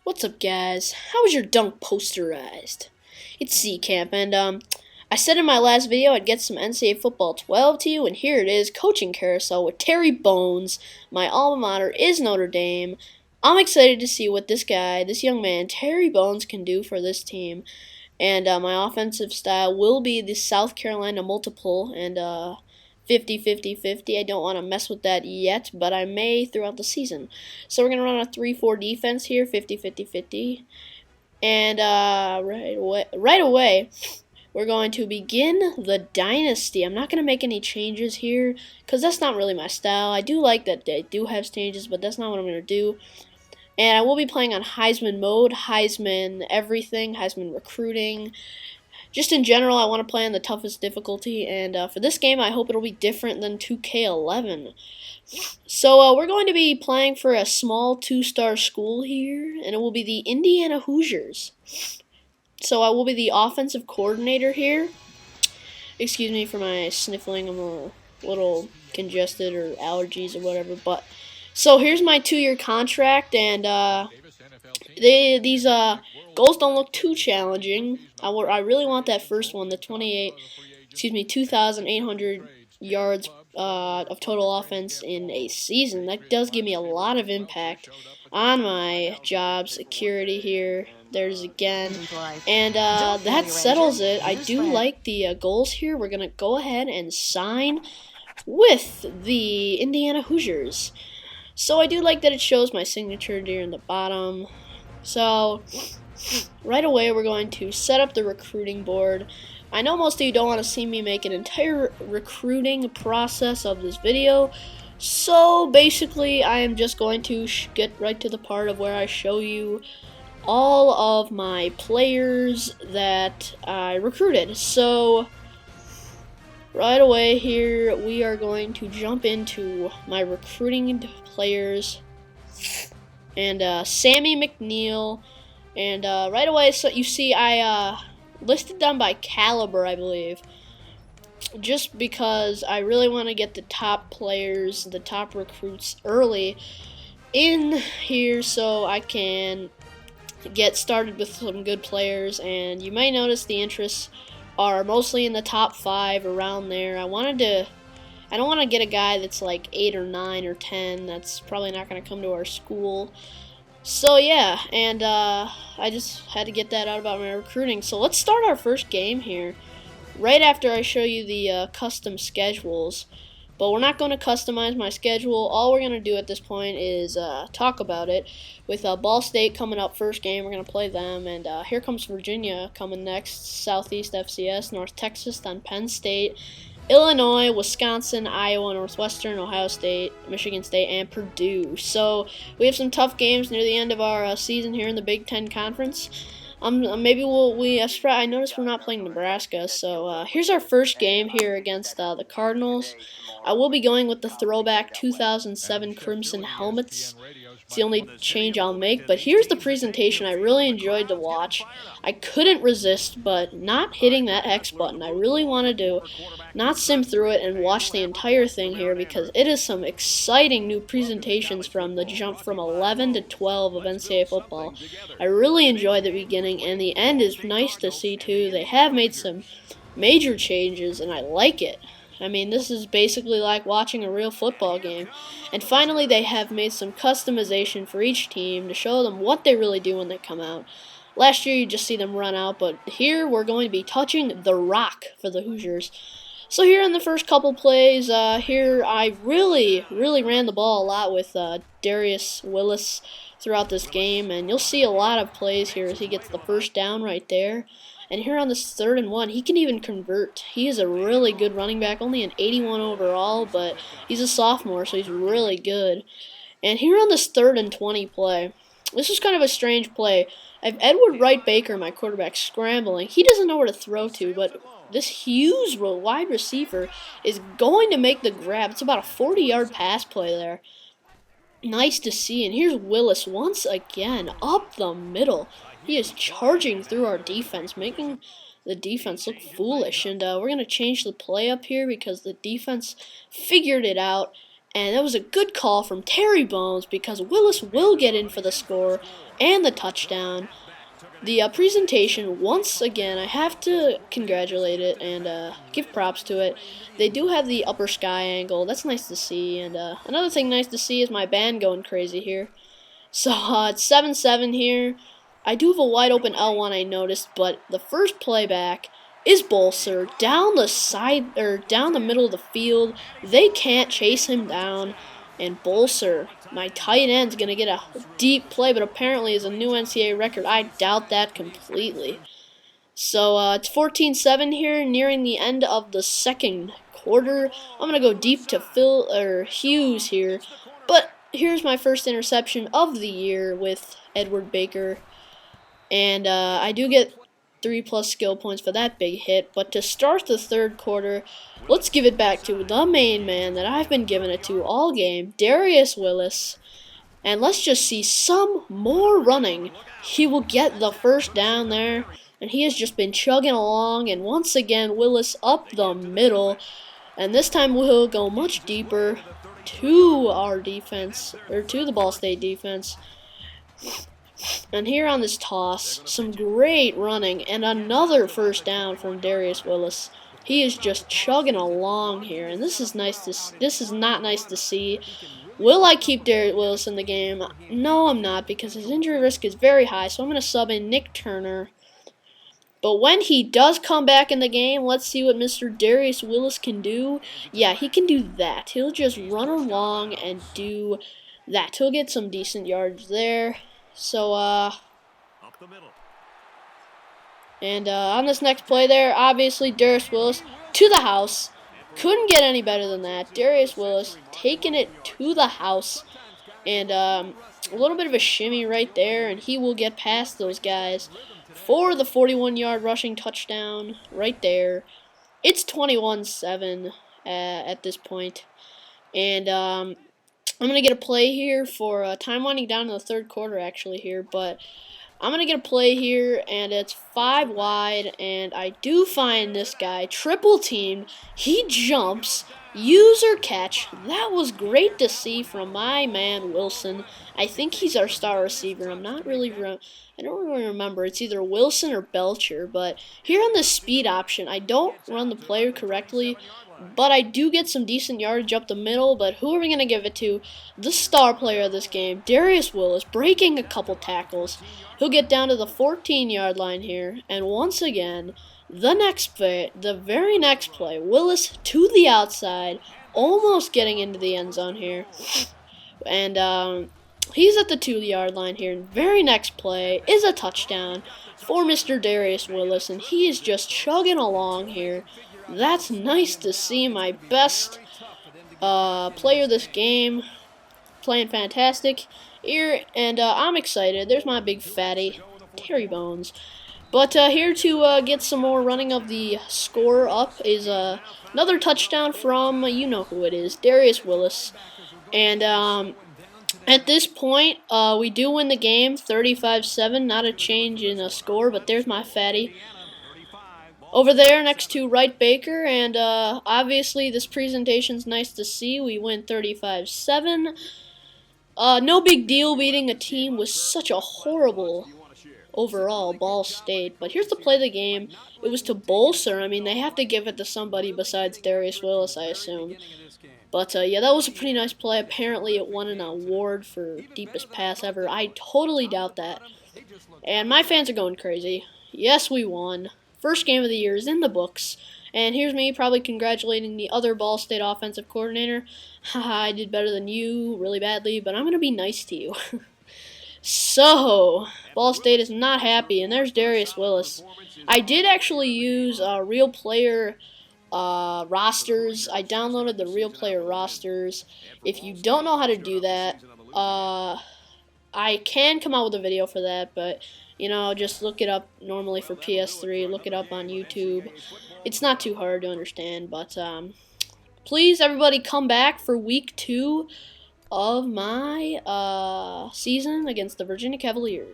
What's up, guys? How was your dunk posterized? It's C-Camp, and I said in my last video I'd get some NCAA Football 12 to you, and here it is, Coaching Carousel with Terry Bones. My alma mater is Notre Dame. I'm excited to see what this guy, this young man, Terry Bones, can do for this team. And my offensive style will be the South Carolina multiple, and 50-50-50. I don't want to mess with that yet, but I may throughout the season. So we're going to run a 3-4 defense here, 50-50-50. And right away, we're going to begin the dynasty. I'm not going to make any changes here because that's not really my style. I do like that they do have changes, but that's not what I'm going to do. And I will be playing on Heisman mode, Heisman everything, Heisman recruiting. Just in general, I want to play on the toughest difficulty, and for this game, I hope it'll be different than 2K11. So we're going to be playing for a small 2-star school here, and it will be the Indiana Hoosiers. So I will be the offensive coordinator here. Excuse me for my sniffling, I'm a little congested or allergies or whatever, but so here's my 2-year contract, and these goals don't look too challenging. I really want that first one, the 2,800 yards of total offense in a season. That does give me a lot of impact on my job security here. There's again, and that settles it. I do like the goals here. We're gonna go ahead and sign with the Indiana Hoosiers. So I do like that it shows my signature here in the bottom. So right away we're going to set up the recruiting board. I know most of you don't want to see me make an entire recruiting process of this video. So basically I am just going to get right to the part of where I show you all of my players that I recruited. So right away here, we are going to jump into my recruiting players, and Sammy McNeil, and right away, so you see I listed them by caliber, I believe, just because I really want to get the top players, the top recruits early in here so I can get started with some good players. And you might notice the interests are mostly in the top 5, around there. I don't want to get a guy that's like 8 or 9 or 10. That's probably not going to come to our school. So yeah, and I just had to get that out about my recruiting. So let's start our first game here, right after I show you the custom schedules. But we're not going to customize my schedule. All we're going to do at this point is talk about it. With Ball State coming up first game, we're going to play them. And here comes Virginia coming next. Southeast FCS, North Texas, then Penn State, Illinois, Wisconsin, Iowa, Northwestern, Ohio State, Michigan State, and Purdue. So we have some tough games near the end of our season here in the Big Ten Conference. Maybe I noticed we're not playing Nebraska, so here's our first game here against the Cardinals. I will be going with the throwback 2007 Crimson helmets. It's the only change I'll make, but here's the presentation I really enjoyed to watch. I couldn't resist, but not hitting that X button. I really wanted to not sim through it and watch the entire thing here, because it is some exciting new presentations from the jump from 11 to 12 of NCAA football. I really enjoyed the beginning, and the end is nice to see too. They have made some major changes, and I like it. I mean, this is basically like watching a real football game. And finally, they have made some customization for each team to show them what they really do when they come out. Last year, you just see them run out, but here we're going to be touching the rock for the Hoosiers. So here in the first couple plays, here I really ran the ball a lot with Darius Willis throughout this game, and you'll see a lot of plays here as he gets the first down right there. And here on this 3rd and 1, he can even convert. He is a really good running back, only an 81 overall, but he's a sophomore, so he's really good. And here on this 3rd and 20 play, this is kind of a strange play. I have Edward Wright Baker, my quarterback, scrambling. He doesn't know where to throw to, but this huge wide receiver is going to make the grab. It's about a 40-yard pass play there. Nice to see. And here's Willis once again up the middle. He is charging through our defense, making the defense look foolish. And we're going to change the play up here because the defense figured it out. And that was a good call from Terry Bones because Willis will get in for the score and the touchdown. The presentation, once again, I have to congratulate it and give props to it. They do have the upper sky angle. That's nice to see. And another thing nice to see is my band going crazy here. So it's 7-7 here. I do have a wide open L1 I noticed, but the first playback is Bolser down the side or down the middle of the field. They can't chase him down, and Bolser, my tight end, is gonna get a deep play, but apparently is a new NCAA record. I doubt that completely. So it's 14-7 here, nearing the end of the second quarter. I'm gonna go deep to Hughes here, but here's my first interception of the year with Edward Baker, and I do get 3+ skill points for that big hit. But to start the third quarter, let's give it back to the main man that I've been giving it to all game, Darius Willis. And let's just see some more running. He will get the first down there, and he has just been chugging along. And once again, Willis up the middle, and this time we'll go much deeper to our defense, or to the Ball State defense. And here on this toss, some great running, and another first down from Darius Willis. He is just chugging along here, and this is not nice to see. Will I keep Darius Willis in the game? No, I'm not, because his injury risk is very high, so I'm going to sub in Nick Turner. But when he does come back in the game, let's see what Mr. Darius Willis can do. Yeah, he can do that. He'll just run along and do that. He'll get some decent yards there. So, on this next play there, obviously Darius Willis to the house. Couldn't get any better than that. Darius Willis taking it to the house. And a little bit of a shimmy right there, and he will get past those guys for the 41-yard rushing touchdown right there. It's 21-7 at this point. And I'm going to get a play here for time winding down in the third quarter actually here, but I'm going to get a play here, and it's 5 wide, and I do find this guy triple teamed. He jumps, user catch. That was great to see from my man Wilson. I think he's our star receiver. I don't really remember. It's either Wilson or Belcher, but here on the speed option, I don't run the player correctly, but I do get some decent yardage up the middle. But who are we going to give it to? The star player of this game, Darius Willis, breaking a couple tackles. He'll get down to the 14-yard line here, and once again, the very next play, Willis to the outside, almost getting into the end zone here. And he's at the 2-yard line here, and very next play is a touchdown for Mr. Darius Willis, and he is just chugging along here. That's nice to see. My best player this game, playing fantastic here, and I'm excited. There's my big fatty, Terry Bones. But here to get some more running of the score up is another touchdown from, you know who it is, Darius Willis. And at this point, we do win the game, 35-7, not a change in a score, but there's my fatty over there next to Wright Baker, and obviously this presentation's nice to see. We win 35-7. No big deal beating a team with such a horrible overall Ball State. But here's the play of the game. It was to Bolser. I mean, they have to give it to somebody besides Darius Willis, I assume. But yeah, that was a pretty nice play. Apparently it won an award for deepest pass ever. I totally doubt that. And my fans are going crazy. Yes, we won. First game of the year is in the books. And here's me probably congratulating the other Ball State offensive coordinator. Haha, I did better than you really badly, but I'm going to be nice to you. So, Ball State is not happy, and there's Darius Willis. I did actually use real player rosters. I downloaded the real player rosters. If you don't know how to do that, I can come out with a video for that, but you know, just look it up normally for PS3, look it up on YouTube. It's not too hard to understand, but please, everybody, come back for week 2 of my season against the Virginia Cavaliers.